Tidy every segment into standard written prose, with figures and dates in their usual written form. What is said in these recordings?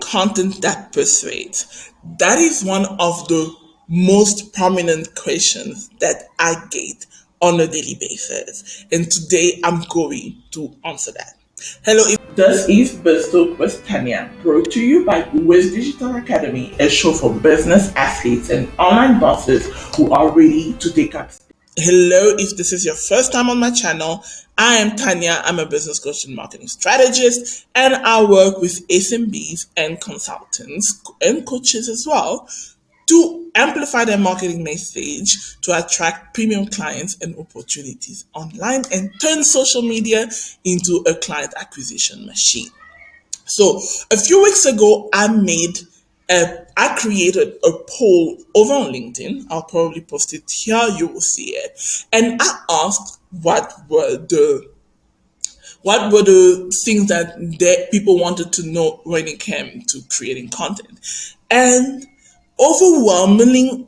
content that persuades? That is one of the most prominent questions that I get on a daily basis. And today I'm going to answer that. Hello, this is Bristol with Tanya, brought to you by Wiz Digital Academy, a show for business athletes and online bosses who are ready to take up. Hello, if this is your first time on my channel, I am Tanya. I'm a business coach and marketing strategist, and I work with SMBs and consultants and coaches as well to amplify their marketing message to attract premium clients and opportunities online and turn social media into a client acquisition machine. So a few weeks ago, I created a poll over on LinkedIn. I'll probably post it here. You will see it, and I asked what were the things that people wanted to know when it came to creating content, and overwhelmingly,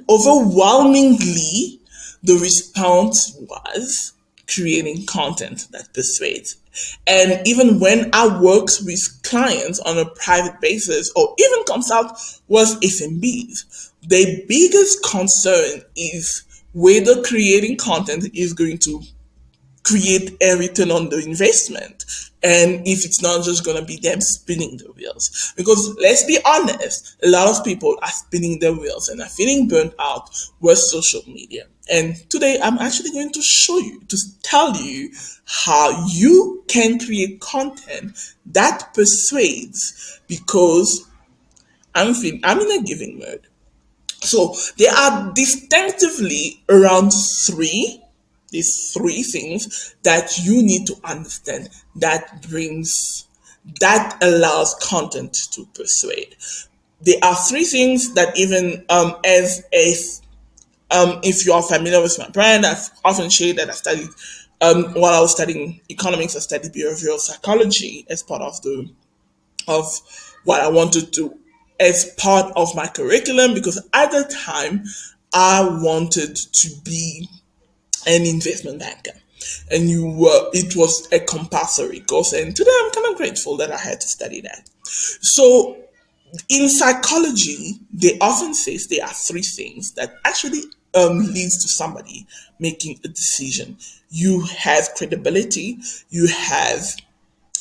the response was creating content that persuades. And even when I work with clients on a private basis or even consult with SMBs, the biggest concern is whether creating content is going to create a return on the investment, and if it's not just going to be them spinning the wheels. Because let's be honest, a lot of people are spinning their wheels and are feeling burnt out with social media. And today I'm actually going to show you, to tell you how you can create content that persuades, because I'm in a giving mode. So there are distinctively around these three things that you need to understand that allows content to persuade. There are three things that even if you are familiar with my brand, I've often shared that I studied while I was studying economics, I studied behavioral psychology as part of what I wanted to as part of my curriculum, because at the time I wanted to be an investment banker, and it was a compulsory course, and today I'm kind of grateful that I had to study that. So in psychology, they often says there are three things that actually leads to somebody making a decision. You have credibility, you have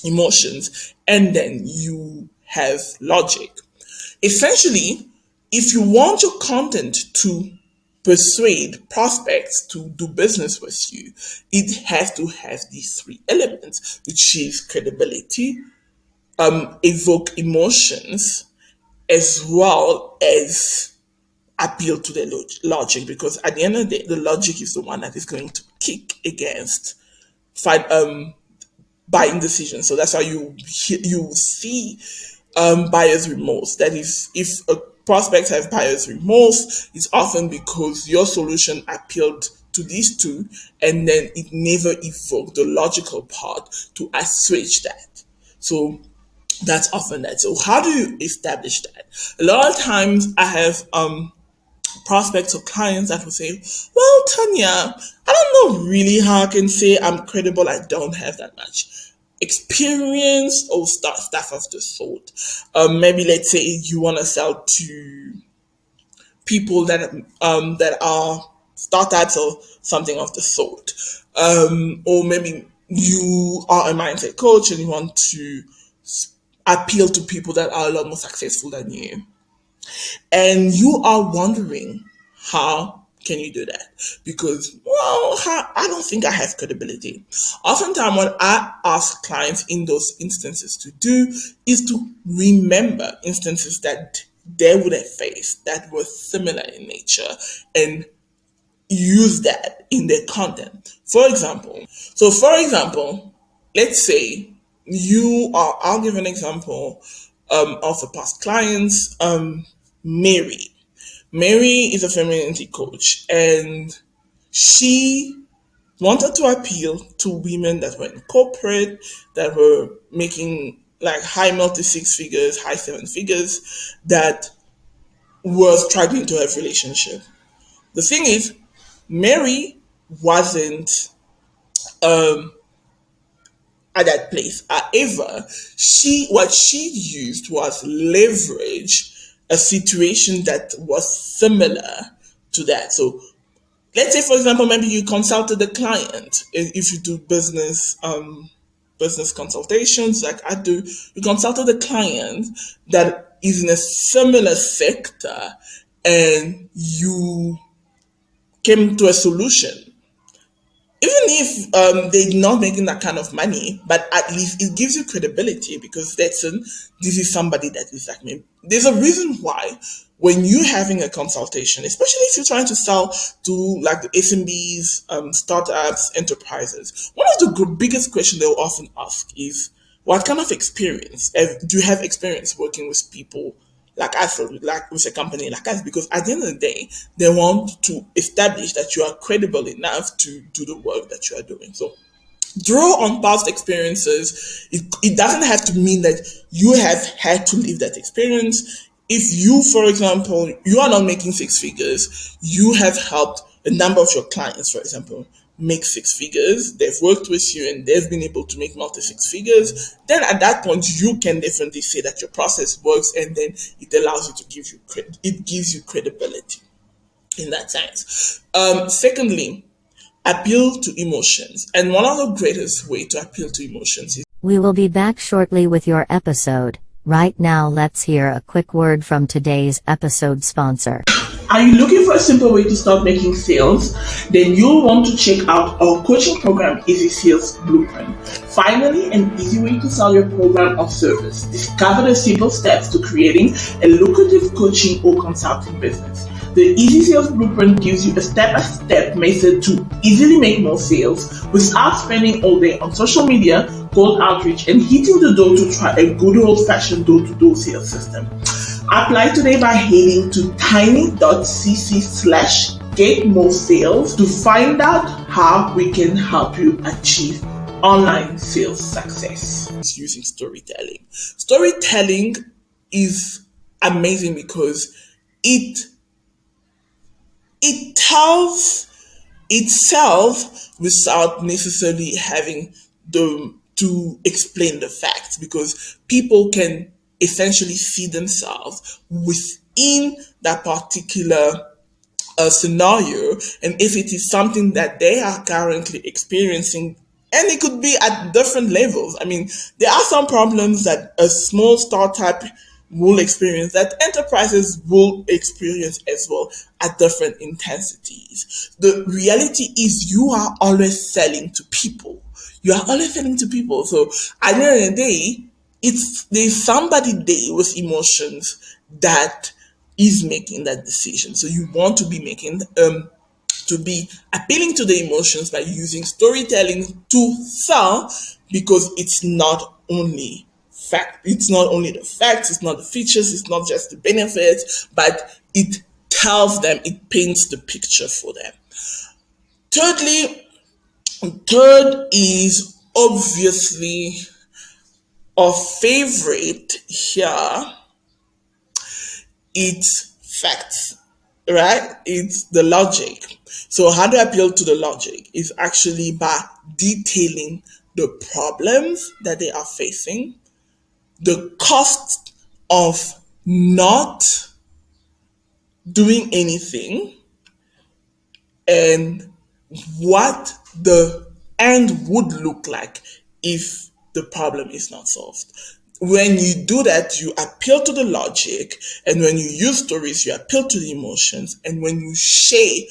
emotions, and then you have logic. Essentially, if you want your content to persuade prospects to do business with you, it has to have these three elements, which is credibility, evoke emotions, as well as appeal to the logic. Because at the end of the day, the logic is the one that is going to kick against fight buying decisions. So that's how you see buyer's remorse. That is, if a prospect have buyer's remorse, it's often because your solution appealed to these two, and then it never evoked the logical part to assuage that. So that's often that. So how do you establish that? A lot of times I have prospects or clients that will say, well, Tanya, I don't know really how I can say I'm credible. I don't have that much experience or stuff of the sort. Maybe let's say you want to sell to people that are startups or something of the sort. Or maybe you are a mindset coach and you want to appeal to people that are a lot more successful than you, and you are wondering how can you do that, because I don't think I have credibility. Oftentimes what I ask clients in those instances to do is to remember instances that they would have faced that were similar in nature, and use that in their content. For example, let's say I'll give an example of a past client, Mary. Mary is a femininity coach, and she wanted to appeal to women that were in corporate, that were making like high multi six figures, high seven figures, that were struggling to have relationship. The thing is, Mary wasn't at that place. However, what she used was leverage a situation that was similar to that. So let's say, for example, maybe you consulted a client. If you do business consultations like I do, you consulted a client that is in a similar sector, and you came to a solution. Even if they're not making that kind of money, but at least it gives you credibility, because this is somebody that is like me. There's a reason why when you're having a consultation, especially if you're trying to sell to like the SMBs, startups, enterprises, one of the biggest questions they'll often ask is, what kind of experience do you have experience working with people like us, or like with a company like us? Because at the end of the day, they want to establish that you are credible enough to do the work that you are doing. So draw on past experiences. It doesn't have to mean that you have had to live that experience. If you, for example, you are not making six figures, you have helped a number of your clients, for example, make six figures, they've worked with you and they've been able to make multi six figures, then at that point you can definitely say that your process works, and then it allows you to give you it gives you credibility in that sense. Secondly, appeal to emotions. And one of the greatest way to appeal to emotions is We will be back shortly with your episode. Right now, let's hear a quick word from today's episode sponsor. Are you looking for a simple way to start making sales? Then you'll want to check out our coaching program, Easy Sales Blueprint. Finally, an easy way to sell your program or service. Discover the simple steps to creating a lucrative coaching or consulting business. The Easy Sales Blueprint gives you a step-by-step method to easily make more sales without spending all day on social media, cold outreach, and hitting the door to try a good old-fashioned door-to-door sales system. Apply today by heading to tiny.cc/getmoresales to find out how we can help you achieve online sales success. It's using storytelling. Storytelling is amazing because it tells itself without necessarily having to explain the facts, because people can essentially see themselves within that particular scenario, and if it is something that they are currently experiencing, and it could be at different levels. I mean, there are some problems that a small startup will experience that enterprises will experience as well at different intensities. The reality is you are always selling to people. You are always selling to people. So at the end of the day, there's somebody there with emotions that is making that decision. So you want to be making to be appealing to the emotions by using storytelling to sell, because it's not only the facts, it's not the features, it's not just the benefits, but it tells them, it paints the picture for them. Third is obviously our favorite here. It's facts, right? It's the logic. So how to appeal to the logic is actually by detailing the problems that they are facing, the cost of not doing anything, and what the end would look like if the problem is not solved. When you do that, you appeal to the logic, and when you use stories, you appeal to the emotions, and when you share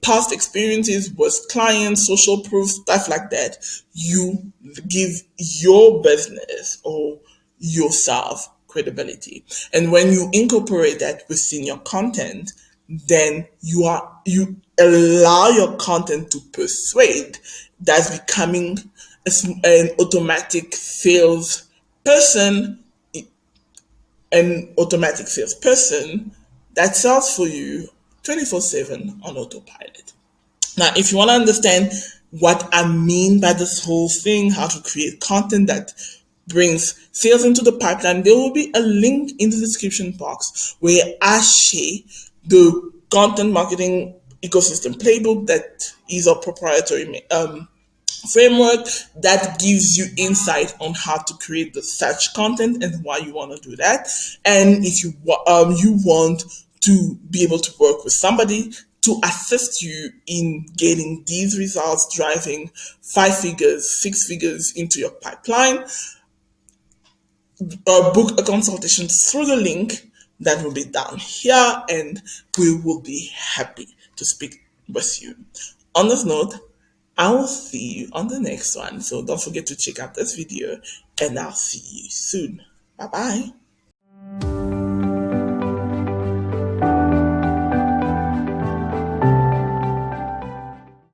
past experiences with clients, social proof, stuff like that, you give your business or yourself credibility. And when you incorporate that within your content, then you allow your content to persuade. That's becoming an automatic sales person, an automatic salesperson that sells for you 24/7 on autopilot. Now, if you want to understand what I mean by this whole thing, how to create content that brings sales into the pipeline, there will be a link in the description box where I share the content marketing ecosystem playbook that is a proprietary framework that gives you insight on how to create the search content and why you want to do that. And if you want to be able to work with somebody to assist you in getting these results, driving 5 figures, 6 figures into your pipeline, book a consultation through the link that will be down here, and we will be happy to speak with you. On this note, I will see you on the next one. So don't forget to check out this video, and I'll see you soon. Bye bye.